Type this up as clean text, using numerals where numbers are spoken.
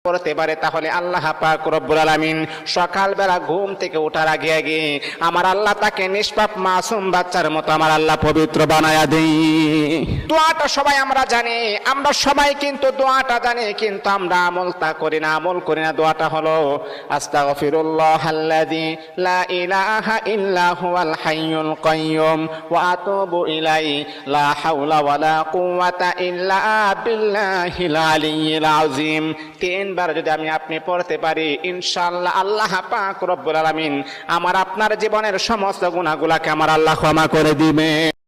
করতে পারে, তাহলে আল্লাহ পাক রব্বুল আলামিন সকালবেলা ঘুম থেকে ওঠার আগে আগে আমার আল্লাহ তাকে নিষ্পাপ মাসুম বাচ্চার মতো আমার আল্লাহ পবিত্র বানায়া দেই। দোয়াটা সবাই আমরা জানি, আমরা সবাই কিন্তু দোয়াটা জানি, কিন্তু আমরা আমলটা করি না। আমল করি না। দোয়াটা হলো আস্তাগফিরুল্লাহাল্লাযী লা ইলাহা ইল্লা হুয়াল হাইয়ুল কাইয়্যুম ওয়া আতুবু ইলাইহি লা হাওলা ওয়ালা কুওয়াতা ইল্লা বিল্লাহিল আলিয়্যিল আযীম। তিনবার যদি আপনি পড়তে পারি, ইনশাআল্লাহ আল্লাহ পাক রব্বুল আলামিন আমার আপনার জীবনের সমস্ত গুনাহগুলোকে আমার আল্লাহ ক্ষমা করে দিবেন।